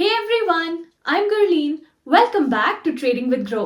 Hey everyone, I'm Gurleen. Welcome back to trading with Groww.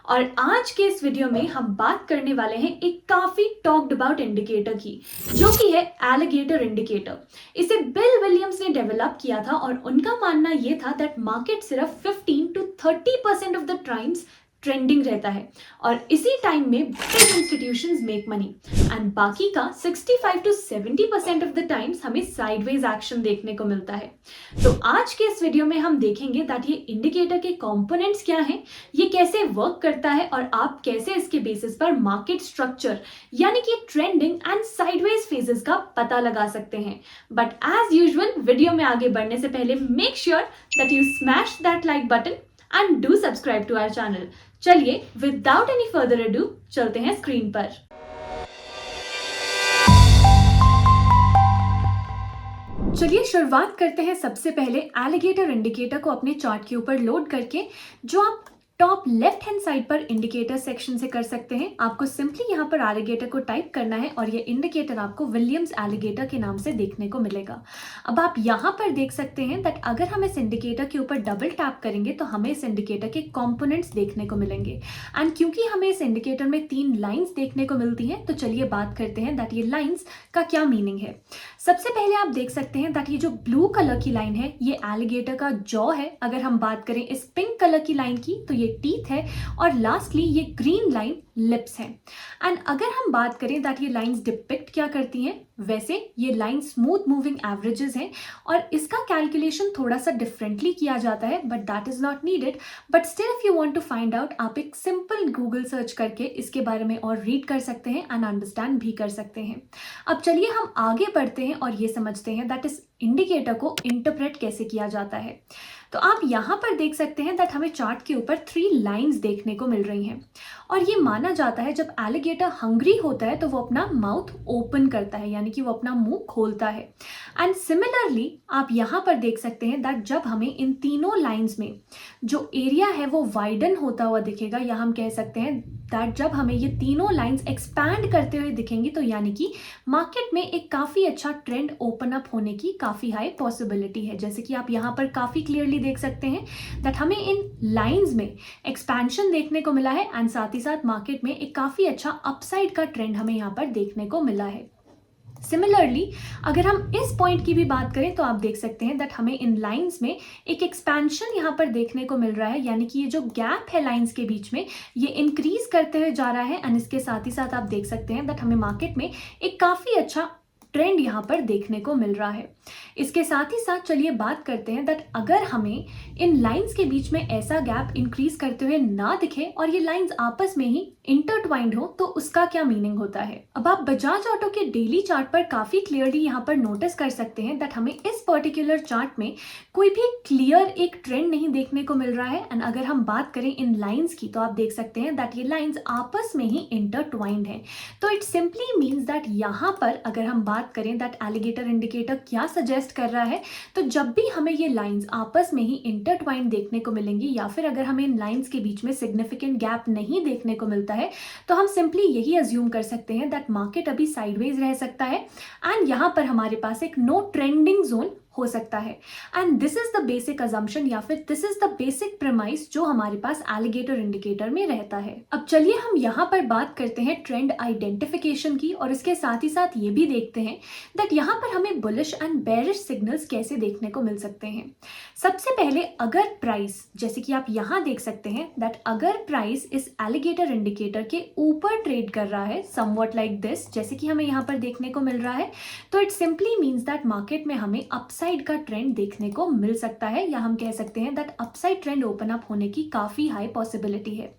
और आज के इस वीडियो में हम बात करने वाले हैं एक काफी टॉक्ड अबाउट इंडिकेटर की, जो कि है एलिगेटर इंडिकेटर। इसे बिल विलियम्स ने डेवलप किया था और उनका मानना यह था दैट मार्केट सिर्फ 15 to 30% of the times trending रहता है और इसी टाइम में big institutions make money and बाकी का 65 to 70% ऑफ द टाइम्स हमें साइडवेज एक्शन देखने को मिलता है। तो आज के इस वीडियो में हम देखेंगे दैट ये इंडिकेटर के कंपोनेंट्स क्या हैं, ये कैसे वर्क करता है और आप कैसे इसके बेसिस पर मार्केट स्ट्रक्चर यानी कि ट्रेंडिंग एंड साइडवेज फेजेस का पता लगा सकते हैं। बट एज यूजुअल वीडियो में आगे बढ़ने से पहले make sure that you smash that like button and do subscribe to our channel. चलिए विदाउट एनी फर्दर अडू चलते हैं स्क्रीन पर। चलिए शुरुआत करते हैं सबसे पहले एलिगेटर इंडिकेटर को अपने चार्ट के ऊपर लोड करके, जो आप टॉप लेफ्ट हैंड साइड पर इंडिकेटर सेक्शन से कर सकते हैं। आपको सिंपली यहाँ पर एलिगेटर को टाइप करना है और ये इंडिकेटर आपको विलियम्स एलिगेटर के नाम से देखने को मिलेगा। अब आप यहाँ पर देख सकते हैं दैट अगर हम इस इंडिकेटर के ऊपर डबल टैप करेंगे तो हमें इस इंडिकेटर के कंपोनेंट्स देखने को मिलेंगे। एंड क्योंकि हमें इस इंडिकेटर में 3 लाइन्स देखने को मिलती हैं, तो चलिए बात करते हैं दैट ये लाइन्स का क्या मीनिंग है। सबसे पहले आप देख सकते हैं दैट ये जो ब्लू कलर की लाइन है ये एलिगेटर का जॉ है। अगर हम बात करें इस पिंक कलर की लाइन की तो ये टीथ है और लास्टली ये ग्रीन लाइन लिप्स है। एंड अगर हम बात करें दैट ये लाइंस डिपिक्ट क्या करती हैं, वैसे ये लाइन स्मूथ मूविंग एवरेजेस हैं और इसका कैलकुलेशन थोड़ा सा डिफरेंटली किया जाता है, but that is not needed. But still if you want to find out, आप एक सिंपल गूगल सर्च करके इसके बारे में और रीड कर सकते हैं एंड अंडरस्टैंड भी कर सकते हैं। अब चलिए हम आगे बढ़ते हैं और ये समझते हैं दैट इस इंडिकेटर को इंटरप्रेट कैसे किया जाता है। तो आप यहाँ पर देख सकते हैं दैट हमें चार्ट के ऊपर 3 लाइंस देखने को मिल रही हैं और ये माना जाता है जब एलिगेटर हंग्री होता है तो वो अपना माउथ ओपन करता है, यानी कि वो अपना मुंह खोलता है। एंड सिमिलरली आप यहाँ पर देख सकते हैं दैट जब हमें इन तीनों लाइंस में जो एरिया है वो वाइडन होता हुआ दिखेगा, या हम कह सकते हैं दैट जब हमें ये तीनों लाइंस एक्सपैंड करते हुए दिखेंगी, तो यानी कि मार्केट में एक काफ़ी अच्छा ट्रेंड ओपन अप होने की काफ़ी हाई पॉसिबिलिटी है। जैसे कि आप यहाँ पर काफ़ी क्लियरली देख सकते हैं दैट हमें इन लाइंस में एक्सपेंशन देखने को मिला है एंड साथ ही साथ मार्केट में एक काफ़ी अच्छा अपसाइड का ट्रेंड हमें यहाँ पर देखने को मिला है। सिमिलरली अगर हम इस पॉइंट की भी बात करें तो आप देख सकते हैं दैट हमें इन लाइंस में एक एक्सपेंशन यहाँ पर देखने को मिल रहा है, यानी कि ये जो गैप है लाइंस के बीच में ये इंक्रीज करते हुए जा रहा है। एंड इसके साथ ही साथ आप देख सकते हैं दैट हमें मार्केट में एक काफ़ी अच्छा ट्रेंड यहाँ पर देखने को मिल रहा है। इसके साथ ही साथ चलिए बात करते हैं दैट अगर हमें इन लाइंस के बीच में ऐसा गैप इंक्रीज करते हुए ना दिखे और ये लाइंस आपस में ही इंटरट्वाइंड हो, तो उसका क्या मीनिंग होता है। अब आप बजाज ऑटो के डेली चार्ट पर काफी क्लियरली यहाँ पर नोटिस कर सकते हैं दैट हमें इस पर्टिकुलर चार्ट में कोई भी क्लियर एक ट्रेंड नहीं देखने को मिल रहा है। एंड अगर हम बात करें इन लाइंस की तो आप देख सकते हैं दैट ये लाइंस आपस में ही इंटरट्वाइंड है। तो इट सिंपली मीन्स दैट यहाँ पर अगर हम बात करें दैट एलिगेटर इंडिकेटर क्या सजेस्ट कर रहा है, तो जब भी हमें ये लाइंस आपस में ही इंटरट्वाइंड देखने को मिलेंगी या फिर अगर हमें इन लाइंस के बीच में सिग्निफिकेंट गैप नहीं देखने को मिलता है, तो हम सिंपली यही अज्यूम कर सकते हैं दैट मार्केट अभी साइडवेज रह सकता है एंड यहाँ पर हमारे पास एक नो ट्रेंडिंग जोन हो सकता है। And this is the basic assumption या फिर this is the basic premise जो हमारे पास एलिगेटर इंडिकेटर में रहता है। अब चलिए हम यहाँ पर बात करते हैं ट्रेंड आइडेंटिफिकेशन की और इसके साथ ही साथ ये भी देखते हैं दैट यहाँ पर हमें बुलिश एंड बेरिश सिग्नल्स कैसे देखने को मिल सकते हैं। सबसे पहले अगर प्राइस, जैसे कि आप यहाँ देख सकते हैं दैट अगर प्राइस इस एलिगेटर इंडिकेटर के ऊपर ट्रेड कर रहा है समवॉट लाइक दिस, जैसे कि हमें यहाँ पर देखने को मिल रहा है, तो it simply means that market में हमें अपसाइड का ट्रेंड देखने को मिल सकता है, या हम कह सकते हैं that upside trend open up होने की काफी हाई पॉसिबिलिटी है।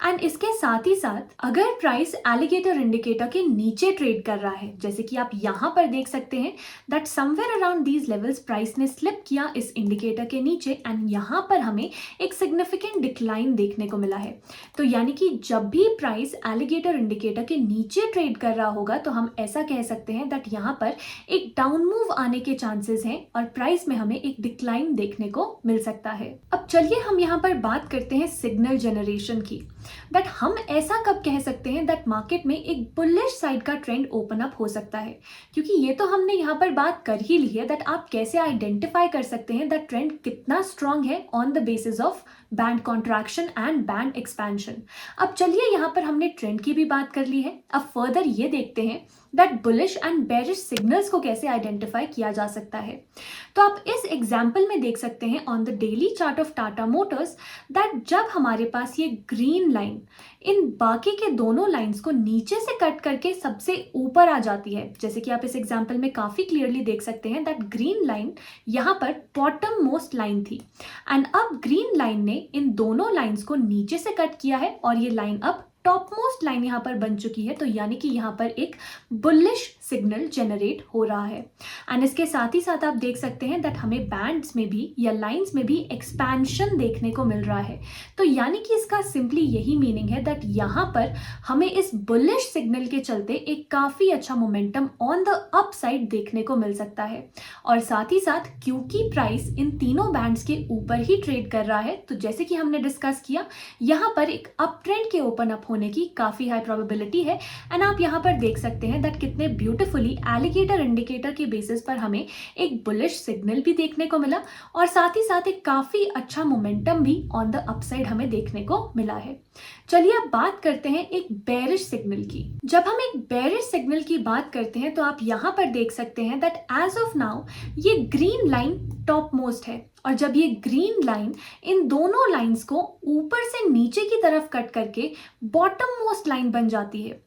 एंड इसके साथ ही साथ अगर प्राइस एलिगेटर इंडिकेटर के नीचे ट्रेड कर रहा है, जैसे कि आप यहाँ पर देख सकते हैं that somewhere around these levels price ने स्लिप किया इस इंडिकेटर के नीचे एंड यहाँ पर हमें एक सिग्निफिकेंट डिक्लाइन देखने को मिला है। तो यानी कि जब भी प्राइस एलिगेटर इंडिकेटर के नीचे ट्रेड कर रहा होगा तो हम ऐसा कह सकते हैं दैट यहाँ पर एक डाउन मूव आने के चांसेस हैं और प्राइस में हमें एक डिक्लाइन देखने को मिल सकता है। अब चलिए हम यहाँ पर बात करते हैं सिग्नल जनरेशन की। दैट हम ऐसा कब कह सकते हैं दैट मार्केट में एक बुलिश साइड का ट्रेंड ओपन अप हो सकता है, क्योंकि ये तो हमने यहाँ पर बात कर ही ली है दैट आप कैसे आइडेंटिफाई कर सकते हैं दैट ट्रेंड कितना स्ट्रांग है on the basis of band contraction and band expansion. अब चलिए यहाँ पर हमने ट्रेंड की भी बात कर ली है, अब फर्दर ये देखते हैं that bullish and bearish signals को कैसे आइडेंटिफाई किया जा सकता है। तो आप इस एग्जाम्पल में देख सकते हैं on the daily chart of Tata Motors that जब हमारे पास ये ग्रीन लाइन इन बाकी के दोनों लाइंस को नीचे से कट करके सबसे ऊपर आ जाती है, जैसे कि आप इस एग्जाम्पल में काफी क्लियरली देख सकते हैं दैट ग्रीन लाइन यहाँ पर बॉटम मोस्ट लाइन थी एंड अब ग्रीन लाइन ने इन दोनों लाइंस को नीचे से कट किया है और ये लाइन अब टॉप मोस्ट लाइन यहाँ पर बन चुकी है, तो यानी कि यहाँ पर एक बुलिश सिग्नल जनरेट हो रहा है। एंड इसके साथ ही साथ आप देख सकते हैं दैट हमें बैंड्स में भी या लाइंस में भी एक्सपेंशन देखने को मिल रहा है, तो यानी कि इसका सिंपली यही मीनिंग है दैट यहाँ पर हमें इस बुलिश सिग्नल के चलते एक काफी अच्छा momentum on the up side देखने को मिल सकता है। और साथ ही साथ क्योंकि प्राइस इन तीनों बैंड्स के ऊपर ही ट्रेड कर रहा है, तो जैसे कि हमने डिस्कस किया यहाँ पर एक अप ट्रेंड के ओपन अप होने की काफी हाई प्रोबेबिलिटी है। एंड आप यहाँ पर देख सकते हैं दैट कितने ब्यूटीफुली एलिगेटर इंडिकेटर के बेसिस पर हमें एक बुलिश सिग्नल भी देखने को मिला और साथ ही साथ एक काफी अच्छा मोमेंटम भी ऑन द अपसाइड हमें देखने को मिला है। चलिए अब बात करते हैं एक बेरिश सिग्नल की। जब हम एक बेरिश सिग्नल की बात करते हैं तो आप यहाँ पर देख सकते हैं दैट एज ऑफ नाउ ये ग्रीन लाइन टॉप मोस्ट है और जब ये ग्रीन लाइन इन दोनों लाइंस को ऊपर से नीचे की तरफ कट करके बॉटम मोस्ट लाइन बन जाती है,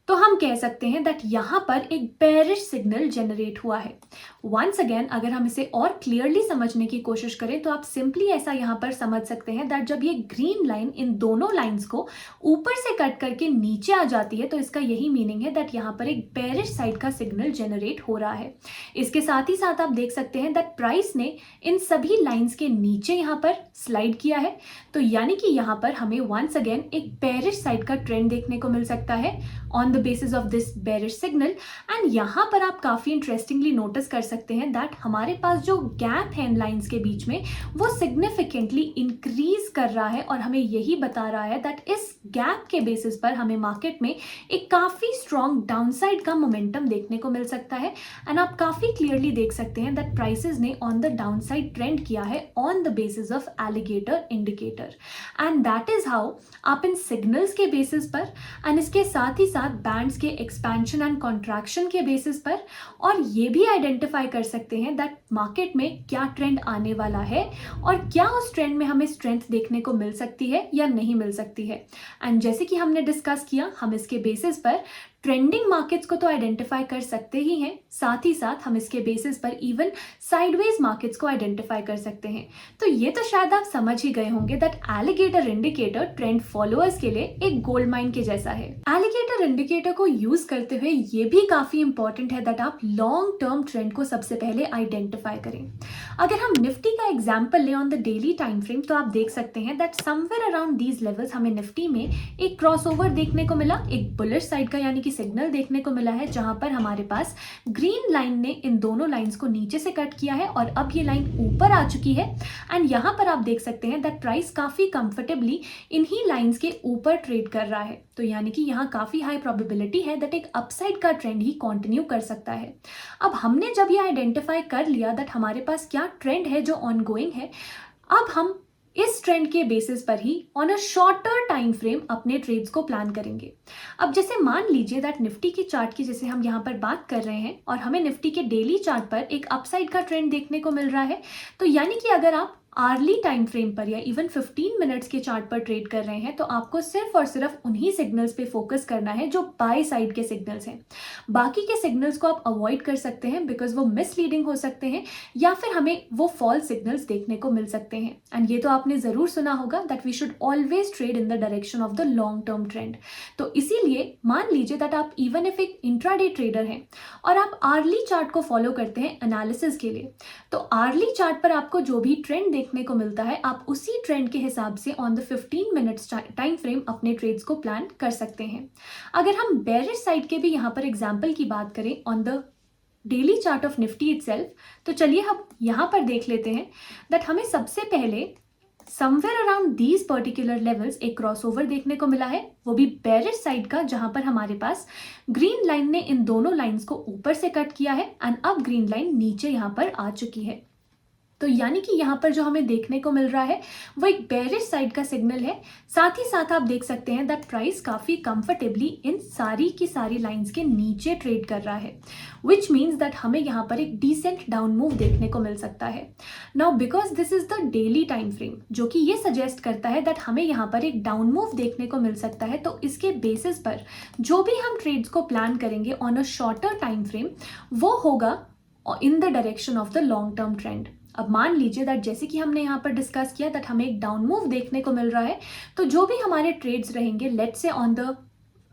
तो हम कह सकते हैं दैट यहाँ पर एक बेरिश सिग्नल जनरेट हुआ है। वंस अगेन अगर हम इसे और क्लियरली समझने की कोशिश करें तो आप सिंपली ऐसा यहाँ पर समझ सकते हैं दैट जब ये ग्रीन लाइन इन दोनों लाइंस को ऊपर से कट करके नीचे आ जाती है, तो इसका यही मीनिंग है दैट यहाँ पर एक बेरिश साइड का सिग्नल जनरेट हो रहा है। इसके साथ ही साथ आप देख सकते हैं दैट प्राइस ने इन सभी लाइंस के नीचे यहाँ पर स्लाइड किया है, तो यानी कि यहाँ पर हमें वंस अगेन एक बेरिश साइड का ट्रेंड देखने को मिल सकता है on the basis of this bearish signal. And यहाँ पर आप काफी इंटरेस्टिंगली नोटिस कर सकते हैं दैट हमारे पास जो गैप है इन लाइंस के बीच में वो सिग्निफिकेंटली इंक्रीज कर रहा है और हमें यही बता रहा है दैट इस गैप के बेसिस पर हमें मार्केट में एक काफी स्ट्रॉन्ग डाउनसाइड का मोमेंटम देखने को मिल सकता है। एंड आप काफी क्लियरली देख सकते हैं दैट प्राइसेस ने ऑन द डाउनसाइड ट्रेंड किया है on the basis of alligator indicator. And that is how आप इन सिग्नल्स के बेसिस पर एंड इसके साथ ही साथ बैंड्स के एक्सपेंशन एंड कॉन्ट्रैक्शन के बेसिस पर और ये भी आइडेंटिफाई कर सकते हैं दैट मार्केट में क्या ट्रेंड आने वाला है और क्या उस ट्रेंड में हमें स्ट्रेंथ देखने को मिल सकती है या नहीं मिल सकती है। एंड जैसे कि हमने डिस्कस किया, हम इसके बेसिस पर ट्रेंडिंग मार्केट्स को तो आइडेंटिफाई कर सकते ही हैं, साथ ही साथ हम इसके बेसिस पर इवन साइडवेज मार्केट्स को आइडेंटिफाई कर सकते हैं। तो ये तो शायद आप समझ ही गए होंगे that alligator indicator trend followers के लिए एक गोल्ड माइन के जैसा है। एलिगेटर इंडिकेटर को यूज करते हुए ये भी काफी इंपॉर्टेंट है दैट आप लॉन्ग टर्म ट्रेंड को सबसे पहले आइडेंटिफाई करें। अगर हम निफ्टी का एग्जाम्पल लें on the daily time frame, तो आप देख सकते हैं that somewhere around these levels हमें निफ्टी में एक क्रॉसओवर देखने को मिला, एक बुलिश साइड का यानी सिग्नल देखने को मिला है, जहां पर हमारे पास ग्रीन लाइन ने इन दोनों लाइंस को नीचे से कट किया है और अब ये लाइन ऊपर आ चुकी है। एंड यहां पर आप देख सकते हैं दैट प्राइस काफी कंफर्टेबली इन्हीं लाइंस के ऊपर ट्रेड कर रहा है, तो यानी कि यहाँ काफी हाई प्रोबेबिलिटी है दैट एक अपसाइड का ट्रेंड ही कंटिन्यू कर सकता है। अब हमने जब ये आइडेंटिफाई कर लिया दैट हमारे पास क्या ट्रेंड है जो ऑनगोइंग है, अब हम इस ट्रेंड के बेसिस पर ही on a shorter time frame अपने ट्रेड्स को प्लान करेंगे। अब जैसे मान लीजिए दैट निफ्टी की चार्ट की जैसे हम यहाँ पर बात कर रहे हैं और हमें निफ्टी के डेली चार्ट पर एक अपसाइड का ट्रेंड देखने को मिल रहा है, तो यानी कि अगर आप आर्ली टाइम फ्रेम पर या इवन 15 मिनट्स के चार्ट पर ट्रेड कर रहे हैं तो आपको सिर्फ और सिर्फ उन्हीं सिग्नल्स पे फोकस करना है जो बाय साइड के सिग्नल्स हैं। बाकी के सिग्नल्स को आप अवॉइड कर सकते हैं बिकॉज वो मिसलीडिंग हो सकते हैं या फिर हमें वो फॉल्स सिग्नल्स देखने को मिल सकते हैं। एंड ये तो आपने जरूर सुना होगा that we should always trade in the direction of the long term trend. तो इसीलिए मान लीजिए दैट आप इवन इफ एक इंट्राडे ट्रेडर हैं और आप आर्ली चार्ट को फॉलो करते हैं एनालिसिस के लिए, तो आर्ली चार्ट पर आपको जो भी ट्रेंड देखने को मिलता है आप उसी ट्रेंड के हिसाब से on the 15 minutes time frame अपने ट्रेड्स को प्लान कर सकते हैं। अगर हम बेरिश साइड के भी यहाँ पर एग्जांपल की बात करें on the daily chart of Nifty itself, तो चलिए हम यहाँ पर देख लेते हैं दैट हमें सबसे पहले somewhere around these particular levels एक क्रॉसओवर देखने को मिला है, वो भी बेरिश साइड का, जहां पर हमारे पास ग्रीन लाइन ने इन दोनों लाइंस को ऊपर से कट किया है एंड अब ग्रीन लाइन नीचे यहां पर आ चुकी है। तो यानी कि यहाँ पर जो हमें देखने को मिल रहा है वो एक बेरिश साइड का सिग्नल है। साथ ही साथ आप देख सकते हैं दैट प्राइस काफी कंफर्टेबली इन सारी की सारी लाइंस के नीचे ट्रेड कर रहा है, विच मीन्स दैट हमें यहाँ पर एक डिसेंट डाउन मूव देखने को मिल सकता है। Now because this is the daily time frame जो कि ये सजेस्ट करता है दैट हमें यहाँ पर एक डाउन मूव देखने को मिल सकता है, तो इसके बेसिस पर जो भी हम ट्रेड्स को प्लान करेंगे on a shorter time frame वो होगा इन the direction of the long term trend. अब मान लीजिए दैट जैसे कि हमने यहाँ पर डिस्कस किया दैट हमें एक डाउन मूव देखने को मिल रहा है, तो जो भी हमारे ट्रेड्स रहेंगे let's say on the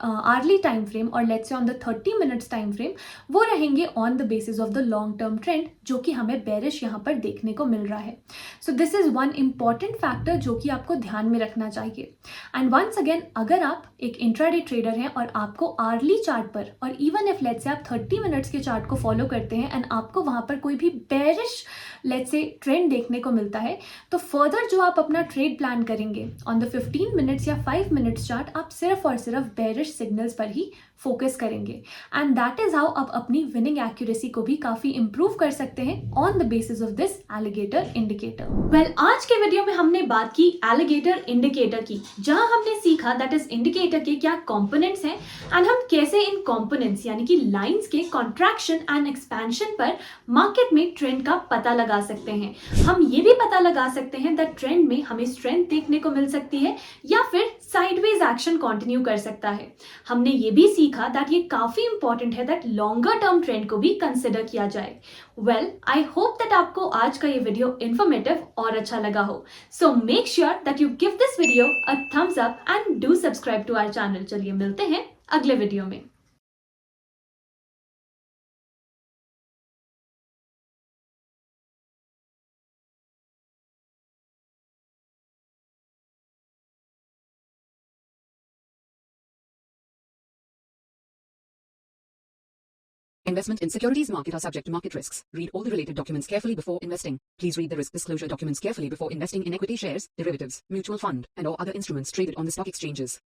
hourly time frame और let's say on the 30 minutes time frame, वो रहेंगे on the basis of the long term trend जो कि हमें बेरिश यहाँ पर देखने को मिल रहा है। So this is one important factor जो कि आपको ध्यान में रखना चाहिए। एंड वंस अगेन, अगर आप एक इंट्राडे ट्रेडर हैं और आपको आर्ली चार्ट पर और इवन इफ लेट्स से आप 30 मिनट्स के चार्ट को फॉलो करते हैं एंड आपको वहां पर कोई भी बेरिश लेट्स से ट्रेंड देखने को मिलता है, तो फर्दर जो आप अपना ट्रेड प्लान करेंगे ऑन द 15 मिनट्स या 5 मिनट्स चार्ट, आप सिर्फ और सिर्फ बेरिश सिग्नल्स पर ही फोकस करेंगे एंड दैट इज हाउ आप अपनी विनिंग एक्यूरेसी को भी काफी इंप्रूव कर सकते हैं on the basis of this alligator indicator. Well, आज के वीडियो में हमने बात की एलिगेटर इंडिकेटर की, जहां हमने सीखा दैट इज इंडिकेटर के क्या कंपोनेंट्स हैं एंड हम कैसे इन कंपोनेंट्स यानी कि लाइंस के कॉन्ट्रैक्शन एंड एक्सपेंशन पर मार्केट में ट्रेंड का पता लगा सकते हैं। हम ये भी पता लगा सकते हैं दैट ट्रेंड में हमें स्ट्रेंथ देखने को मिल सकती है या फिर साइडवेज एक्शन कंटिन्यू कर सकता है। हमने ये भी सीखा दैट ये काफी इंपॉर्टेंट है दैट लॉन्गर टर्म ट्रेंड को भी कंसिडर किया जाए। वेल, आई होप दैट आपको आज का ये वीडियो इंफॉर्मेटिव और अच्छा लगा हो। So make sure that you give this video a thumbs up and do subscribe to our channel. चलिए मिलते हैं अगले वीडियो में। Investment in securities market are subject to market risks. Read all the related documents carefully before investing. Please read the risk disclosure documents carefully before investing in equity shares, derivatives, mutual fund, and or other instruments traded on the stock exchanges.